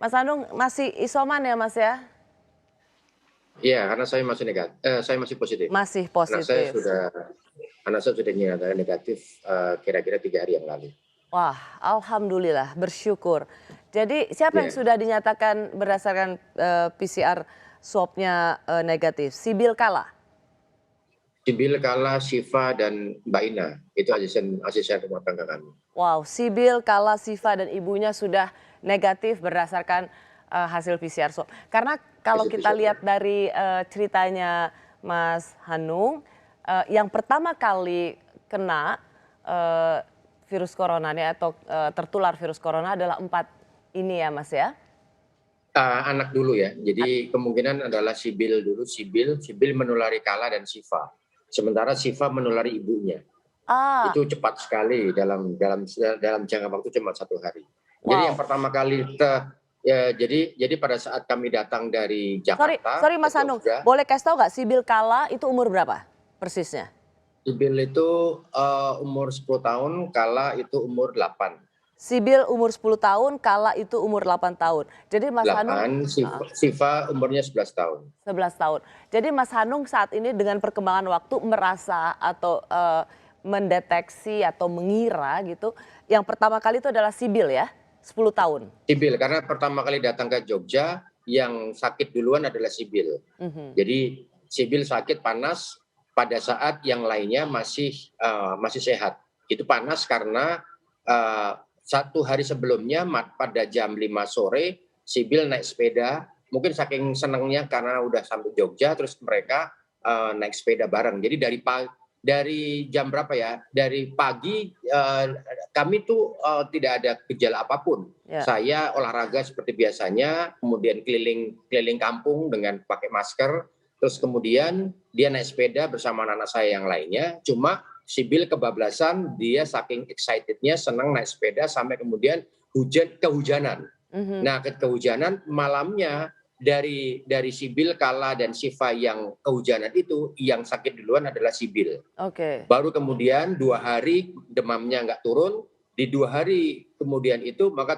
Mas Anung masih isoman ya Mas ya? Iya, karena saya masih positif. Masih Anak saya positif. sudah anak saya sudah dinyatakan negatif, kira-kira 3 hari yang lalu. Wah, alhamdulillah, bersyukur. Jadi siapa yang Iya, sudah dinyatakan berdasarkan PCR swabnya negatif? Sibil Kala. Sibil, Kala, Syifa, dan Mbak Ina, itu asisten asisten rumah tangga kami. Wow, Sibil, Kala, Siva dan ibunya sudah negatif berdasarkan hasil PCR swab. Karena kalau Hasil kita PCR-nya. lihat dari ceritanya Mas Hanung, yang pertama kali kena eh, virus corona nih atau tertular virus corona adalah 4 ini ya Mas ya? Anak dulu ya, jadi kemungkinan adalah Sibil dulu, Sibil menulari Kala dan Syifa. Sementara Syifa menulari ibunya. Ah, Itu cepat sekali dalam jangka waktu cuma 1 hari. Jadi yang wow. pertama kali ya, jadi pada saat kami datang dari Sorry, Jakarta sorry ke Mas Hanung, Jogja, boleh kasih tahu nggak Sibil Kala itu umur berapa persisnya? Sibil itu umur 10 tahun, Kala itu umur 8. Sibil umur 10 tahun, Kala itu umur 8 tahun. Jadi Mas Hanung 8, Siva umurnya 11 tahun. 11 tahun. Jadi Mas Hanung saat ini dengan perkembangan waktu merasa atau mendeteksi atau mengira gitu, yang pertama kali itu adalah Sibil ya, 10 tahun. Sibil, karena pertama kali datang ke Jogja, yang sakit duluan adalah Sibil. Mhm. Jadi Sibil sakit panas pada saat yang lainnya masih sehat. Itu panas karena 1 hari sebelumnya pada jam 5 sore Sibil naik sepeda. Mungkin saking senangnya karena udah sampai Jogja, terus mereka naik sepeda bareng. Jadi dari jam berapa ya? Dari pagi kami tuh tidak ada gejala apapun. Ya. Saya olahraga seperti biasanya, kemudian keliling kampung dengan pakai masker, terus kemudian dia naik sepeda bersama anak saya yang lainnya. Cuma Sibil kebablasan, dia saking excitednya senang naik sepeda sampai kemudian kehujanan. Mhm. Nah, kehujanan malamnya dari Sibil, Kala, dan Siva yang kehujanan itu, yang sakit duluan adalah Sibil. Oke. Baru kemudian 2 hari demamnya nggak turun, di 2 hari kemudian itu maka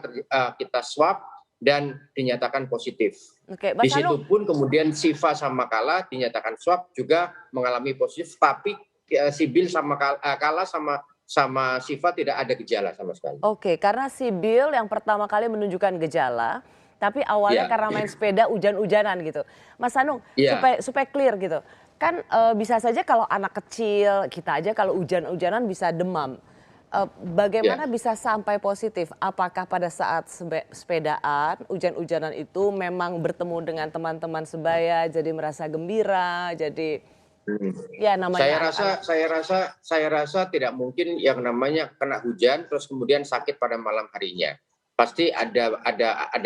kita swab dan dinyatakan positif. Oke, Di Mas Hanung. situ pun kemudian Siva sama Kala dinyatakan swab juga mengalami positif, tapi Sibil sama Kala sama Siva tidak ada gejala sama sekali. Oke, karena Sibil yang pertama kali menunjukkan gejala, tapi awalnya Iya, karena main sepeda hujan-hujanan gitu. Mas Hanung, iya, supaya clear gitu. Kan bisa saja kalau anak kecil, kita aja kalau hujan-hujanan bisa demam. iya. Bagaimana bisa sampai positif? Apakah pada saat sepedaan, hujan-hujanan itu memang bertemu dengan teman-teman sebaya, jadi merasa gembira, jadi Hmm. ya Saya namanya rasa, anak-anak. saya rasa tidak mungkin yang namanya kena hujan terus kemudian sakit pada malam harinya. Pasti ada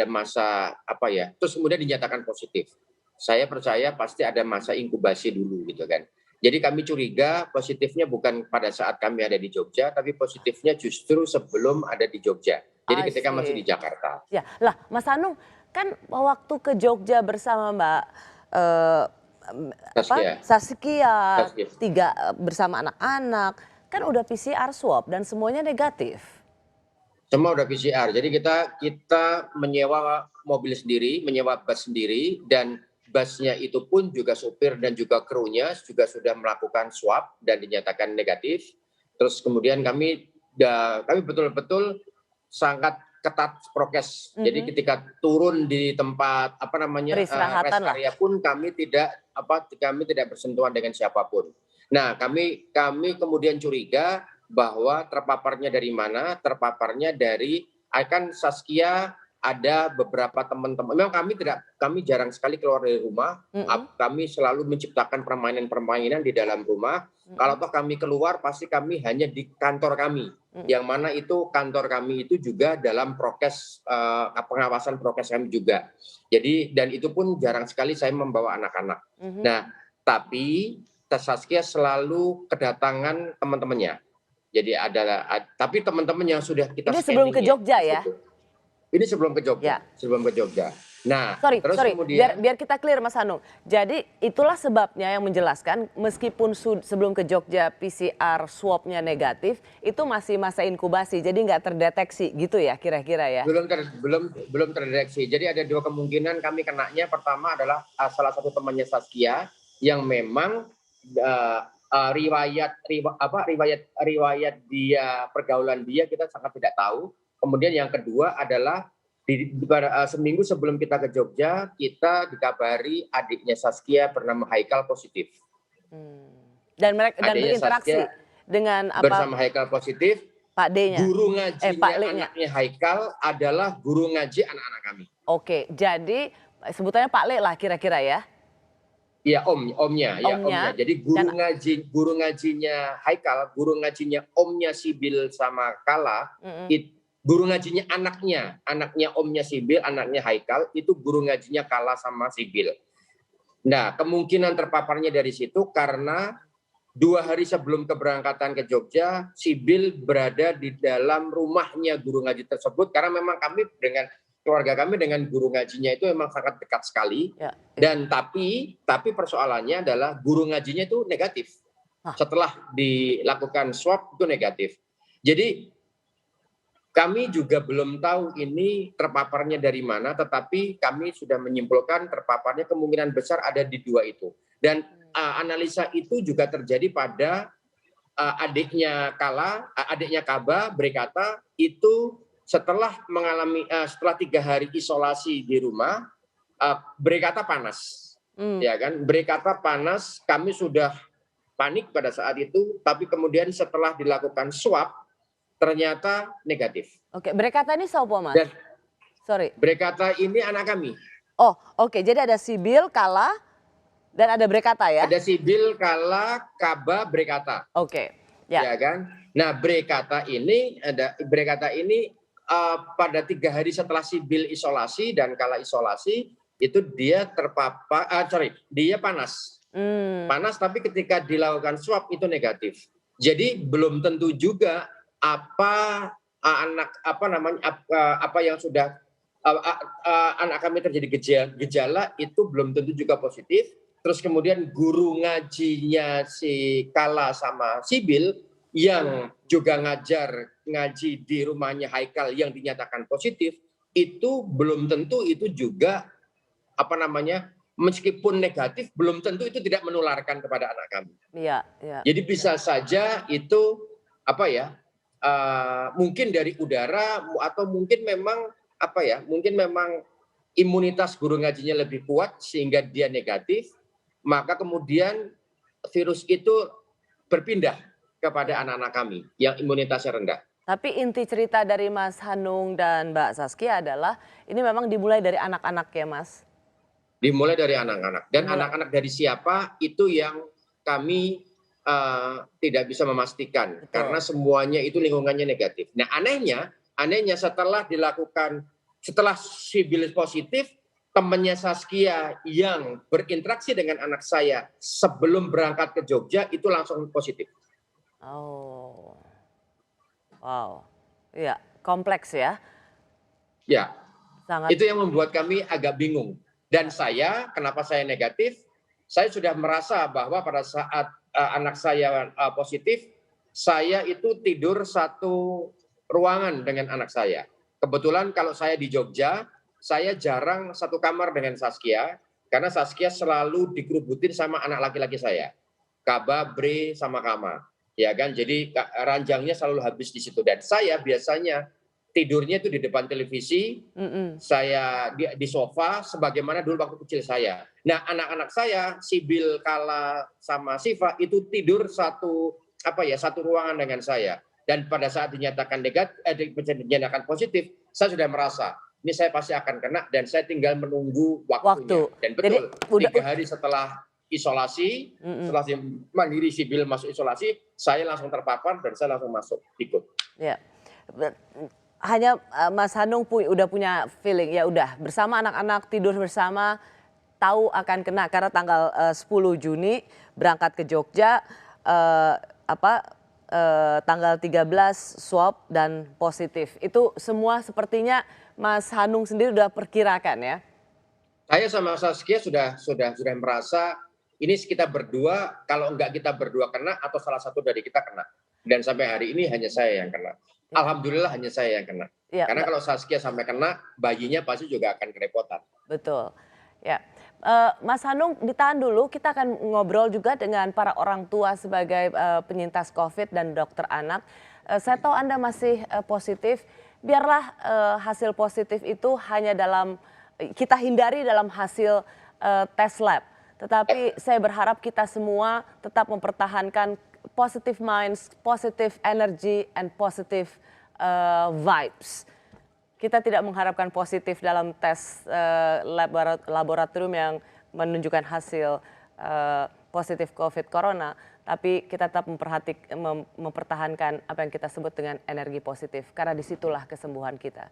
masa apa ya? Terus kemudian dinyatakan positif. Saya percaya pasti ada masa inkubasi dulu gitu kan. Jadi kami curiga positifnya bukan pada saat kami ada di Jogja, tapi positifnya justru sebelum ada di Jogja. Jadi I ketika masih di see. Jakarta. Ya, lah Mas Anung kan waktu ke Jogja bersama Mbak eh, Saskia, Saskia Saskia. tiga bersama anak-anak kan udah PCR swab dan semuanya negatif. Semua udah PCR. Jadi kita menyewa mobil sendiri, menyewa bus sendiri, dan busnya itu pun juga supir dan juga krunya juga sudah melakukan swab dan dinyatakan negatif. Terus kemudian kami betul-betul sangat ketat prokes. Jadi Mhm. ketika turun di tempat rest Peristirahatan lah. area pun kami tidak bersentuhan dengan siapapun. Nah, kami kemudian curiga bahwa terpaparnya dari mana? Terpaparnya dari kan Saskia ada beberapa teman-teman. Memang kami jarang sekali keluar dari rumah. Mhm, Kami selalu menciptakan permainan-permainan di dalam rumah. Kalau mhm, toh kami keluar, pasti kami hanya di kantor kami. mhm. Yang mana itu kantor kami itu juga dalam prokes pengawasan prokes kami juga. Jadi dan itu pun jarang sekali saya membawa anak-anak. Mhm. Nah, tapi Saskia selalu kedatangan teman-temannya. Jadi tapi teman-teman yang sudah kita Ini sebelum scanning ke ya Jogja di ya? situ. Ini sebelum ke Jogja, Ya. sebelum ke Jogja. Nah, Sorry, terus sorry, biar kemudian biar kita clear Mas Hanung. Jadi itulah sebabnya yang menjelaskan meskipun sebelum ke Jogja PCR swab-nya negatif, itu masih masa inkubasi, jadi nggak terdeteksi gitu ya kira-kira ya? belum terdeteksi. Jadi ada dua kemungkinan kami kenanya. Pertama adalah salah satu temannya Saskia yang memang riwayat dia, pergaulan dia kita sangat tidak tahu. Kemudian yang kedua adalah seminggu sebelum kita ke Jogja, kita dikabari adiknya Saskia bernama Haikal positif. Dan mereka dan Adiknya berinteraksi Saskia dengan apa bersama Haikal positif. Pak D-nya? Guru Pak ngajinya Le-nya. anaknya Haikal adalah guru ngaji anak-anak kami. Oke, jadi sebutannya Pak Le lah kira-kira ya? Iya, omnya. Omnya. Jadi guru ngajinya Haikal, guru ngajinya omnya Sibil sama Kala, guru ngajinya anaknya omnya Sibil, anaknya Haikal, itu guru ngajinya Kala sama Sibil. Nah, kemungkinan terpaparnya dari situ karena 2 hari sebelum keberangkatan ke Jogja, Sibil berada di dalam rumahnya guru ngaji tersebut karena memang kami dengan keluarga kami dengan guru ngajinya itu memang sangat dekat sekali. Ya. Dan tapi persoalannya adalah guru ngajinya itu negatif. Setelah dilakukan swab itu negatif. Jadi kami juga belum tahu ini terpaparnya dari mana, tetapi kami sudah menyimpulkan terpaparnya kemungkinan besar ada di 2 itu. Dan analisa itu juga terjadi pada adiknya Kaba berkata itu setelah 3 hari isolasi di rumah, berkata panas, ya kan? Berkata panas, kami sudah panik pada saat itu, tapi kemudian setelah dilakukan swab ternyata negatif. Oke, berkata ini siapa Mas? Dan sorry. Berkata ini anak kami. Oh, oke. Jadi ada Sibil, Kala, dan ada Berkata ya? Ada Sibil, Kala, Kaba, Berkata. Oke. Ya. Ya kan? Nah, Berkata ini pada 3 hari setelah Sibil isolasi dan Kala isolasi itu dia dia panas. Panas tapi ketika dilakukan swab itu negatif. Jadi belum tentu juga apa yang sudah anak kami terjadi gejala itu belum tentu juga positif. Terus kemudian guru ngajinya si Kala sama Sibil yang juga ngaji di rumahnya Haikal yang dinyatakan positif, itu belum tentu itu juga meskipun negatif belum tentu itu tidak menularkan kepada anak kami. Iya, iya. Jadi bisa saja itu mungkin dari udara atau mungkin memang imunitas guru ngajinya lebih kuat sehingga dia negatif, maka kemudian virus itu berpindah kepada anak-anak kami yang imunitasnya rendah. Tapi inti cerita dari Mas Hanung dan Mbak Saskia adalah ini memang dimulai dari anak-anak ya Mas? Dimulai dari anak-anak. Dan anak-anak dari siapa itu yang kami tidak bisa memastikan. Betul. Karena semuanya itu lingkungannya negatif. Nah anehnya setelah Sibil positif, temannya Saskia yang berinteraksi dengan anak saya sebelum berangkat ke Jogja itu langsung positif. Oh, wow, iya kompleks ya? Ya, sangat. Itu yang membuat kami agak bingung. Dan kenapa saya negatif? Saya sudah merasa bahwa pada saat anak saya positif, saya itu tidur satu ruangan dengan anak saya. Kebetulan kalau saya di Jogja, saya jarang satu kamar dengan Saskia, karena Saskia selalu dikerubutin sama anak laki-laki saya, Kaba, Bre, sama Kama. Ya kan, jadi ranjangnya selalu habis di situ. Dan saya biasanya tidurnya itu di depan televisi, saya di sofa, sebagaimana dulu waktu kecil saya. Nah, anak-anak saya, Sibil, Kala, sama Siva itu tidur satu ruangan dengan saya. Dan pada saat dinyatakan positif, saya sudah merasa ini saya pasti akan kena dan saya tinggal menunggu waktunya. Dan betul, jadi, 3 hari setelah isolasi, setelah mandiri Sibil masuk isolasi, saya langsung terpapar dan saya langsung masuk ikut. Ya. Hanya Mas Hanung udah punya feeling ya udah bersama anak-anak tidur bersama, tahu akan kena karena tanggal 10 Juni berangkat ke Jogja, tanggal 13 swab dan positif. Itu semua sepertinya Mas Hanung sendiri udah perkirakan ya? Saya sama Saskia sudah merasa ini kita berdua, kalau enggak kita berdua kena atau salah satu dari kita kena. Dan sampai hari ini hanya saya yang kena. Ya, Alhamdulillah hanya saya yang kena. ya, Karena kalau Saskia sampai kena, bayinya pasti juga akan kerepotan. betul. Ya, Mas Hanung ditahan dulu. Kita akan ngobrol juga dengan para orang tua sebagai penyintas COVID dan dokter anak. Saya tahu Anda masih positif. Biarlah hasil positif itu hanya kita hindari dalam hasil tes lab. Tetapi saya berharap kita semua tetap mempertahankan positive minds, positive energy, and positive vibes. Kita tidak mengharapkan positif dalam tes laboratorium yang menunjukkan hasil positif COVID corona, tapi kita tetap mempertahankan apa yang kita sebut dengan energi positif, karena disitulah kesembuhan kita.